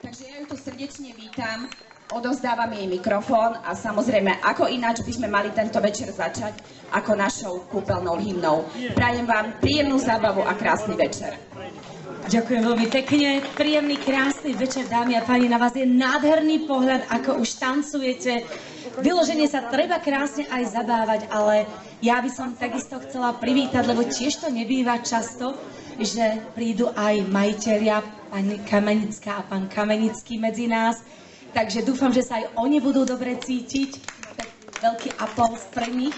Takže ja ju tu srdečne vítam, odovzdávam jej mikrofón a samozrejme, ako ináč by sme mali tento večer začať, ako našou kúpeľnou hymnou. Prajem vám príjemnú zábavu a krásny večer. Ďakujem veľmi pekne, príjemný, krásny večer, dámy a páni, na vás je nádherný pohľad, ako už tancujete. Vyloženie sa treba krásne aj zabávať, ale ja by som takisto chcela privítať, lebo tiež to nebýva často, že prídu aj majitelia, pani Kamenická a pán Kamenický medzi nás. Takže dúfam, že sa aj oni budú dobre cítiť. Tak veľký aplauz pre nich.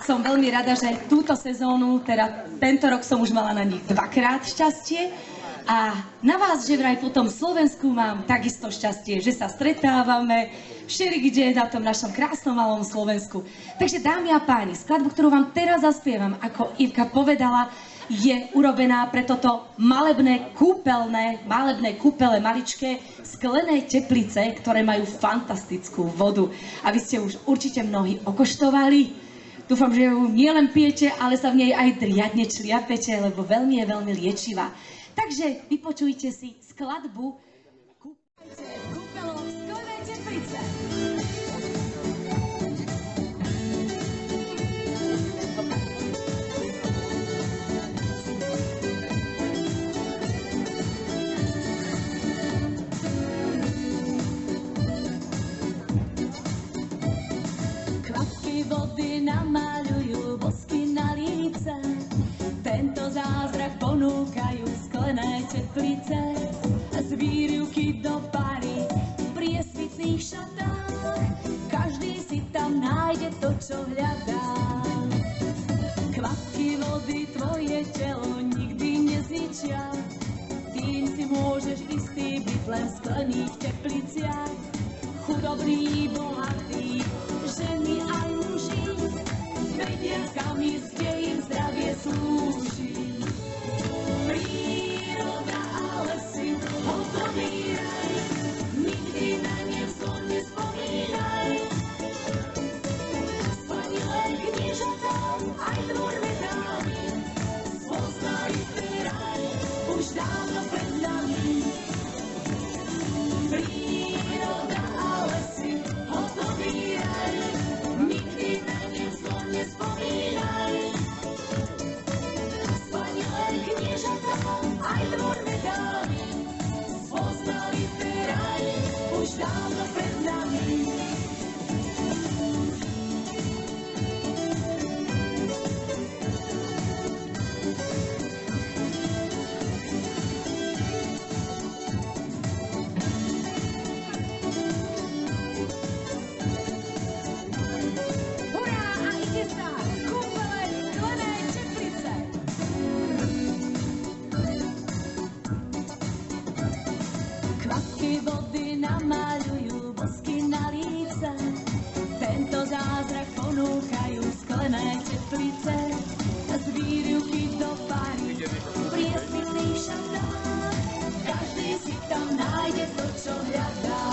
Som veľmi rada, že túto sezónu, teda tento rok som už mala na nich dvakrát šťastie. A na vás, že vraj po tom Slovensku mám takisto šťastie, že sa stretávame všelikde na tom našom krásnom malom Slovensku. Takže dámy a páni, skladbu, ktorú vám teraz zaspievam, ako Ivka povedala, je urobená pre toto malebné kúpele maličké sklené teplice, ktoré majú fantastickú vodu. A vy ste už určite mnohí okoštovali. Dúfam, že ju nielen pijete, ale sa v nej aj riadne čliapete, lebo veľmi je veľmi liečivá. Takže vypočujte si skladbu Kúpajte v kúpeľoch sklené teplice. Vody namaľujú bosky na líce, tento zázrak ponúkajú sklené teplice. Z výrivky do pary v priesvitných šatách, každý si tam nájde to, čo hľadá. Kvapky vody tvoje telo nikdy nezničia, tým si môžeš istý byť len v sklených tepliciach. Chudobný, bohatý, ženy aj muži, vedia kam ísť, kde im zdravie slúži. Príroda a lesy, hotový raj, nikdy na ne vzor nespomínaj. Spanilé kniežatá, aj dvor medámy, spoznali ten raj, už dávno pred nami. Príroda a lesy, hotový raj, nikdy na ne vzor nespomínaj. Spanilé kniežatá, aj dvor medámy, spoznali ten raj, už dávno pred nami. Kvapky vody namaľujú bosky na líce, tento zázrak ponúkajú sklené teplice. Z výrivky do pary v priesvitných šatách, každý si tam nájde to, čo hľadá.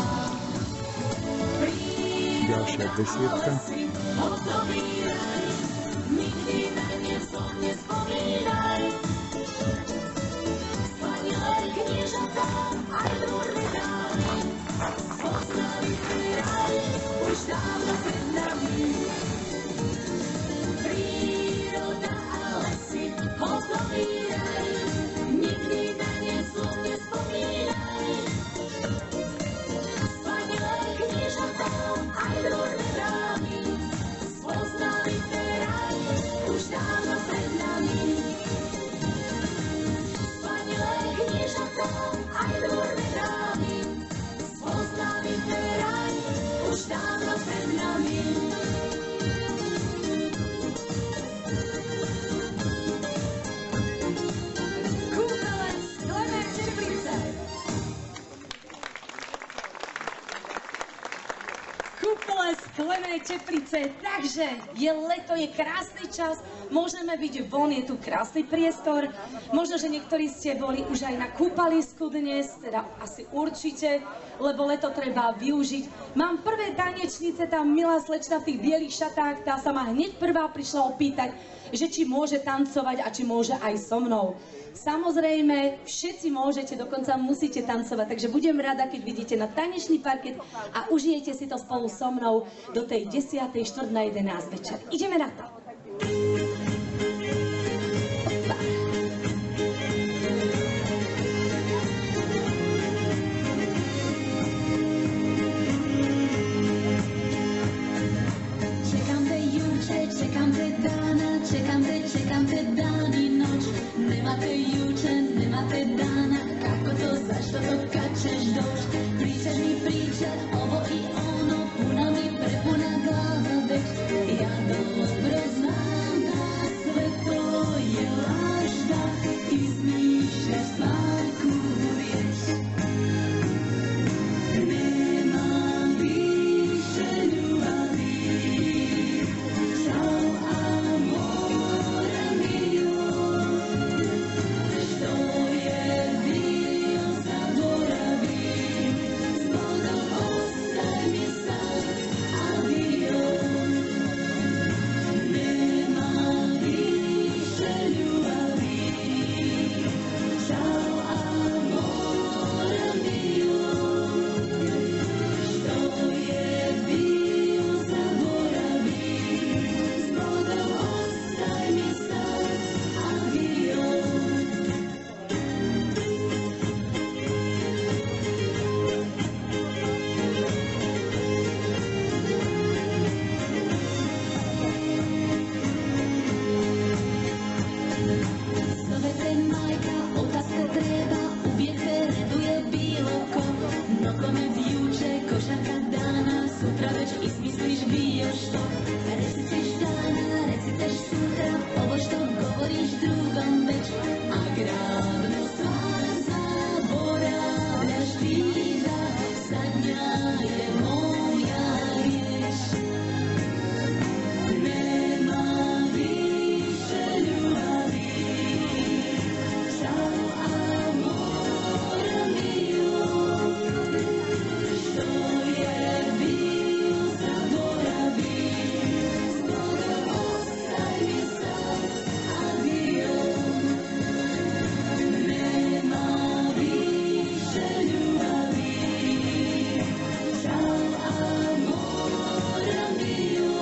Ďalšia desiatka. Hotový raj, nikdy na ne vzor nespomínaj. Spanilé kniežatá, aj dvor medámy, spoznali ten raj, už dávno pred nami. Príroda a lesy, hotový raj, nikdy na ne vzor nespomínaj. Spanilé kniežatá, aj dvor medámy, spoznali ten raj, už dávno pred nami. Spanilé kniežatá, aj dvor medámy, spoznali ten raj, už dávno pred nami. Kúpele sklené teplice. Kúpele sklené teplice, takže je leto, je krásny čas, môžeme byť von, je tu krásny priestor. Možno, že niektorí ste boli už aj na kúpalisku dnes, teda asi určite, lebo leto treba využiť. Mám prvé tanečnice, tá milá slečna v tých bielých šatách, tá sa ma hneď prvá prišla opýtať, že či môže tancovať a či môže aj so mnou. Samozrejme, všetci môžete, dokonca musíte tancovať, takže budem rada, keď vidíte na tanečný parket a užijete si to spolu so mnou do tej 10:04:11 večer. Ideme na to. Čekam te dan i noć, nema te juče, nema te dana, kako to, zašto to, kad ćeš doć, pričaš mi priče, ovo i ono, puna mi prepuna glava već, ja dobro znam da sve to je laž, da izmišljaš svaku riječ. Nema više ljubavi, čao amore mio, što je bio zaboravi, zgoda ostaj mi sad, adio. Nema više ljubavi, čao amore mio, što je bio zaboravi, zgoda ostaj mi sad, adio. Zove te majka, otac te treba, uvijek te reduje bilo ko. Nogomet juče, košarka dana, sutra već izmisliš bio što. Reciteš dana, reciteš sutra, ovo što govoriš drugom već. A glavnu stvar zaboravljaš ti da zadnja je moja riječ. Nema više ljubavi, čao amore mio, što je bio zaboravi, zgoda ostaj mi sad, adio. Nema više ljubavi, čao amore mio,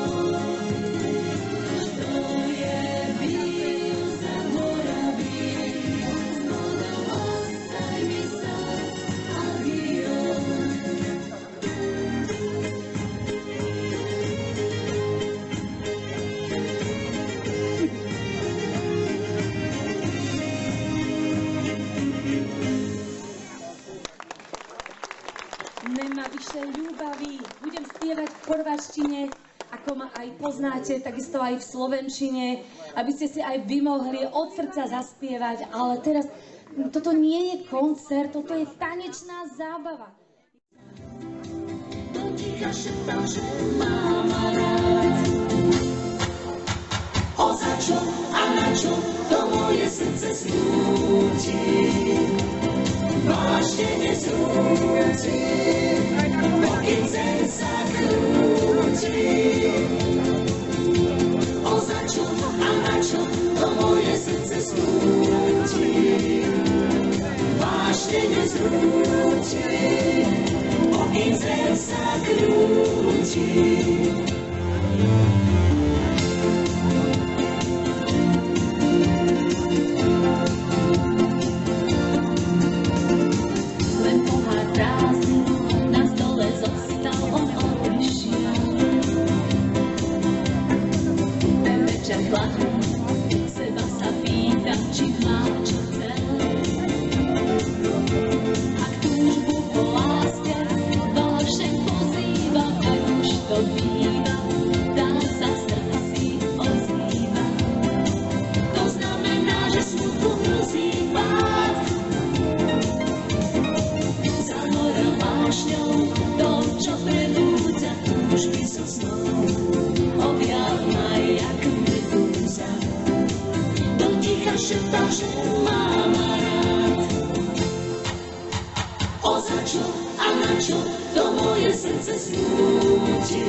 što je bio zaboravi, zgoda ostaj mi sad, adio. Nema više ľúbaví. Budem spievať v chorvačtine, ako ma aj poznáte, takisto aj v slovenčine, aby ste si aj vy mohli od srdca zaspievať. Ale teraz, toto nie je koncert, toto je tanečná zábava. Do ticha šeptal, že mám rád. O za čo a na čo to moje srdce smúti, vážne nezrúti, pokým zem sa krúti. O za čo a na čo to moje srdce smúti, vážne nezrúti, pokým zem sa krúti. Len pohár prázdninu na stole zostal, on odišiel. Ten večer chladný, seba sa pýtam, či má čo chcel. Ak túžbu po láske vášeň pozýva, tak už to býva, tá sa v srdci ozýva. To znamená, že smutku hrozí pád. Zahorel vášňou to, čo prebúdza túžby so snou. Objav ma jak medúza. Do ticha šeptal, že mám rád. O za čo a na čo to moje srdce smúti,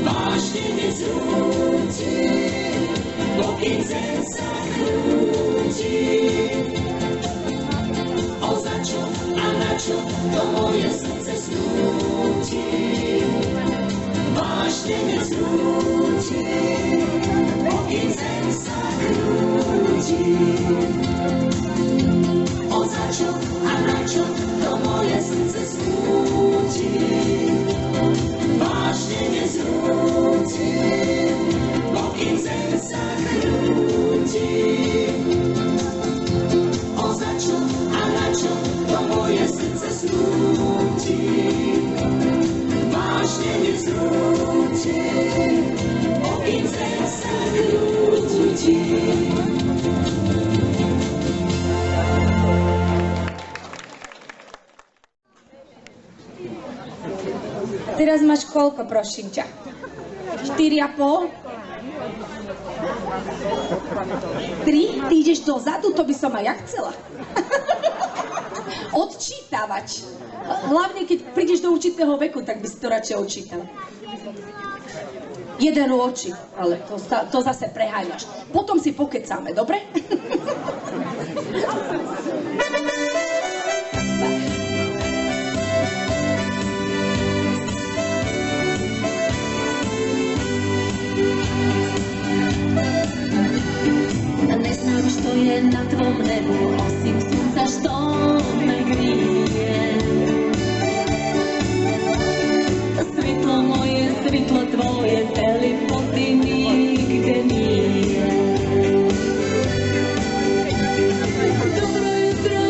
vážne nezrúti, pokým zem sa krúti. O za čo a na čo to moje srdce snúti, vážne nezrúti, pokým zem sa krúti. O za čo a na čo to moje srdce snúti, vážne nezrúti, pokým zem sa krúti. O za čo a na čo to moje srdce snúti, vážne nezrúti, pokým zem sa krúti. Teraz máš koľko, prosím ťa? 4,5? 3? Ty ideš dozadu? To by som aj ja chcela. Odčítavať. Hlavne, keď prídeš do určitého veku, tak by si to radšej odčítal. Jeden rôčik, ale to zase preháňaš. Potom si pokecáme, dobre? Neznám, što je na tvom nebu, osim sunca što me grije. Svitlo moje, svitlo tvoje, telepoti nigde nije. Dobro jutro,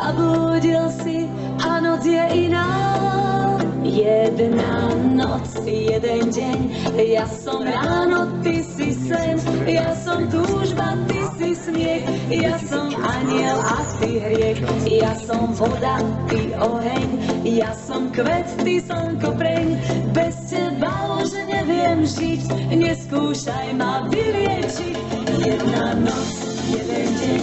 Zabudil si a noc je iná. Jedna noc, jeden deň, ja som ráno, ty si sen, ja som túžba, ty si smiech, ja som aniel a ty hriech, ja som voda, ty oheň, ja som kvet, ty slnko preň, bez teba už neviem žiť, neskúšaj ma vyliečiť. Jedna noc, jeden deň,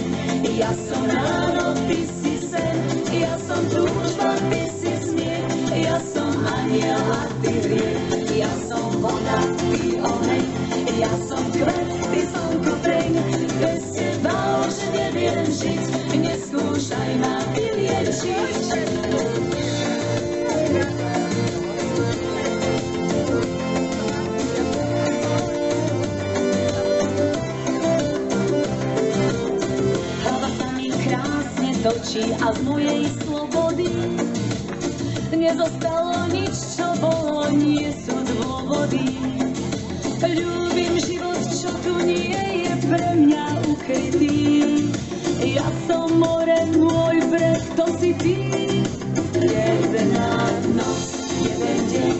ja som ráno, ty si sen, ja som túžba, ty si smiech, ja som aniel a ty hriech, ja som voda, ty oheň, ja som kvet, ty slnko preň, bez teba už neviem žiť, neskúšaj ma vyliečiť. Hlava sa mi krásne točí a z mojej slobody nezostalo nič, čo bolo, nie sú dôvody. Ľúbim život, čo tu nie je pre mňa ukrytý. Ja som more, môj breh, to si ty. Jedna noc, jeden deň,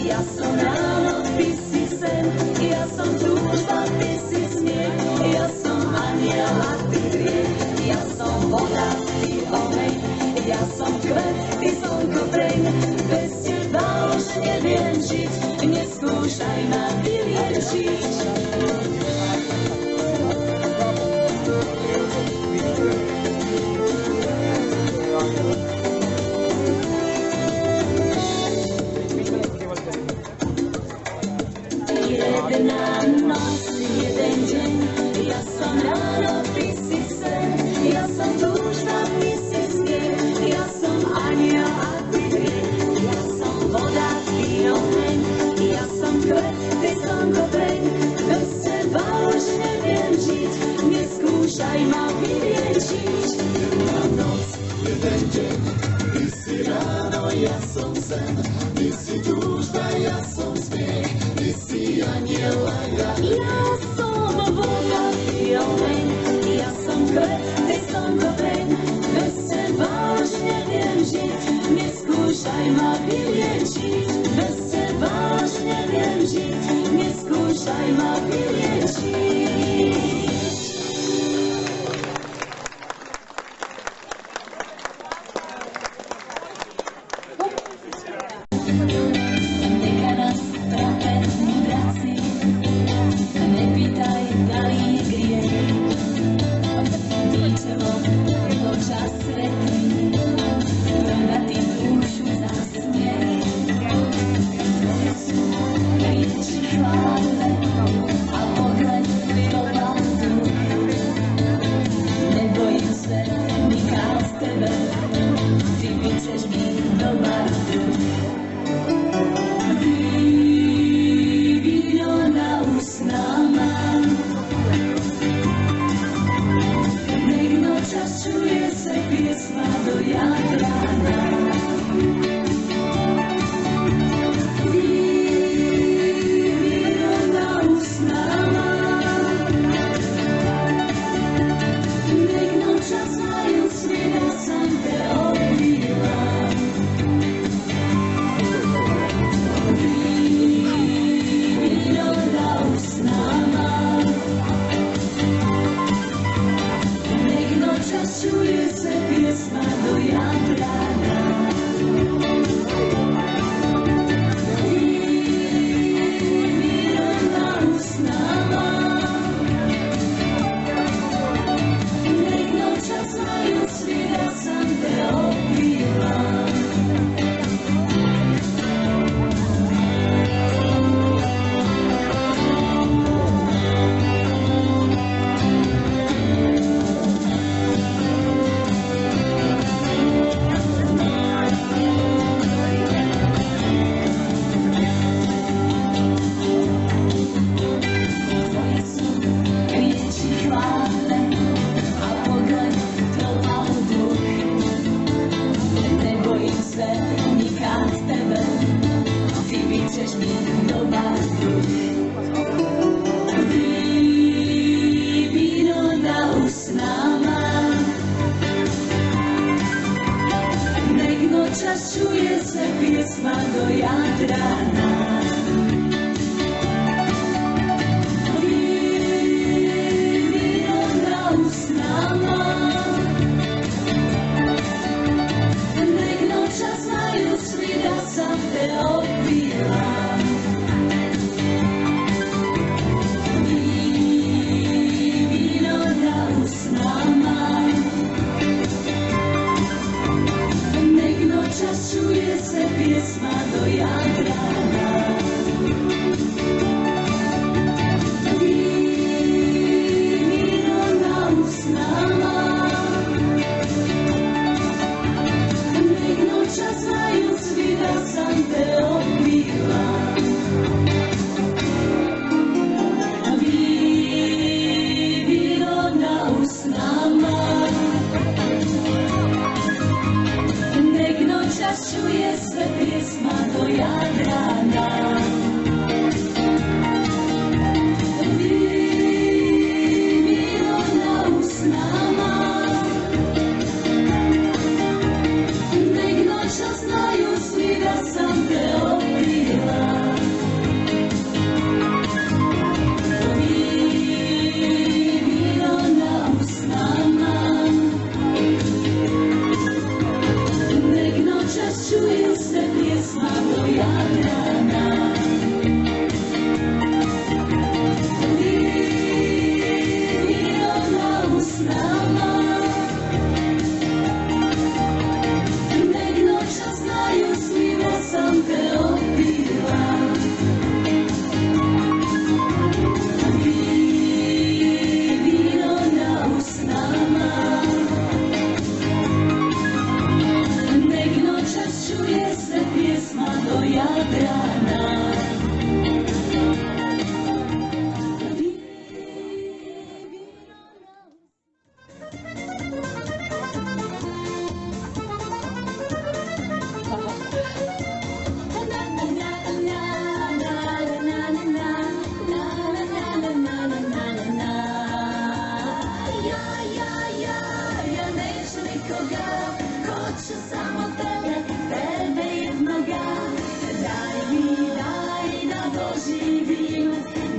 ja som ráno, ty si sen, ja som túžba, ty si smiech, ja som aniel a ty hriech, ja som voda, ty oheň, ja som kvet, ty slnko preň, bez teba už neviem žiť, neskúšaj ma vyliečiť. Jedna noc, jeden deň, ja som ráno, ty si sen, ja som túžba, ty si smiech, ja som aniel a ty hriech, ja som voda, ty oheň, ja som kvet, ty slnko preň, bez teba už neviem žiť, neskúšaj ma vyliečiť. Jedna noc, jeden deň, ty si ráno, ja som sen, ty si túžba, ja som smiech, ty si aniel a ja som voda, ty oheň, ja som kvet, ty slnko preň, bez teba už neviem žiť, neskúšaj ma vyliečiť, bez teba už neviem žiť, neskúšaj ma vyliečiť. Nechaj nás trápeť mudraci, nepýtaj, dali je griech. Ničeho do čas svetý, prnatý dušu zasmiech. Rieči chvále a pogled miloval duch. Nebojím se, nikám z tebe, ty mi chceš byť doma duch. Víno na ústná mám, nech nočas čuje se piesma do jadra nám. Víno na ústná mám, nech nočas majú svina sam te obývam. Víno na ústná mám, nech nočas čuje se piesma do jadra nám. Víno na ústná mám, nech nočas majú svina sam te obývam. Rieči chvále a pogled trval duch. Nebojím se nikám z tebe, ty mi chceš byť doma duch. Víno na ústná mám, opila. Víno na usnama, negno čašuje se pjesma do Jadrana. Víno na usnama, negno čas znaju svi da sam te opila. Víno na usnama, negno čas čuje se pjesma do Jadrana. Víno na usnama, negno čas znaju svi da sam te opila. Víno na usnama, negno čas čuje se pjesma do Jadrana. Víno na usnama, negno čas znaju svi da sam te opila. Víno na usnama, negno čas čuje se pjesma do Jadrana. Ja neću nikoga, hoću samo tebe, tebe jednoga. Daj mi, daj da doživim,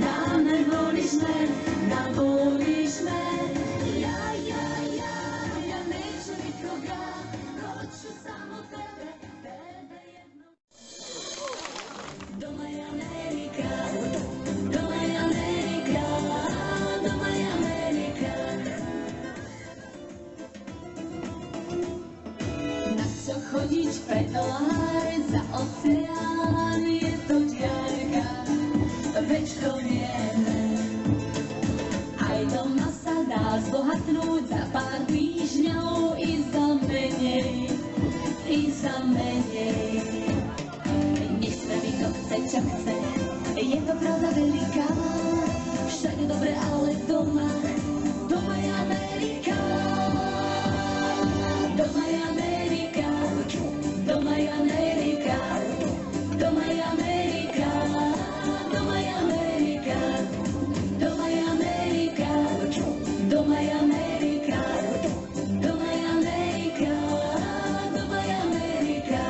da me voliš me, da voliš me. Ja neću nikoga, hoću samo tebe, tebe jednoga. Doma je Amerika, doma je Amerika, doma je Amerika. Na co chodzić pedalary za ocean, jest to dziarka, već to wiemy. Aj doma sa dá zbohatnúť za pár týždňov i za menej, i za menej. Nech spraví to chce, čo chce, je to pravda veľká, všade dobre, ale doma, doma je Amerika. Doma je Amerika, doma je Amerika, doma je Amerika, doma je Amerika, doma je Amerika, doma je Amerika, doma je Amerika, doma je Amerika.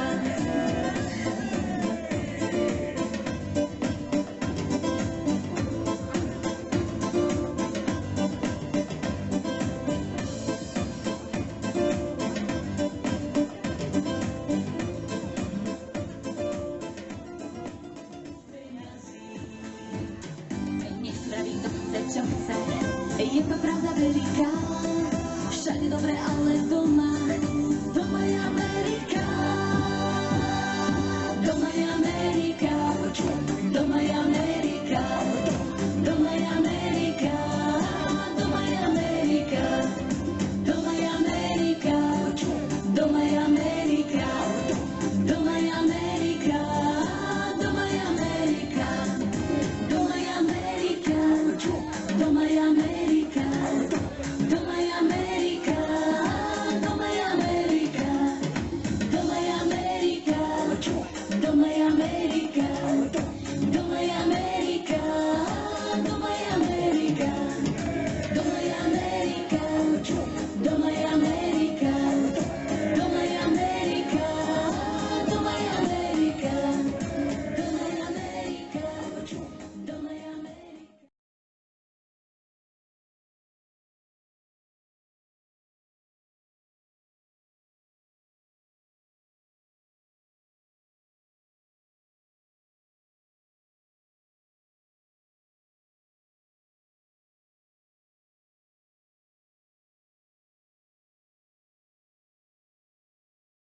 Nech spraví to chce, čo chce, je to pravda veľká, všade dobre, ale doma, doma je Amerika.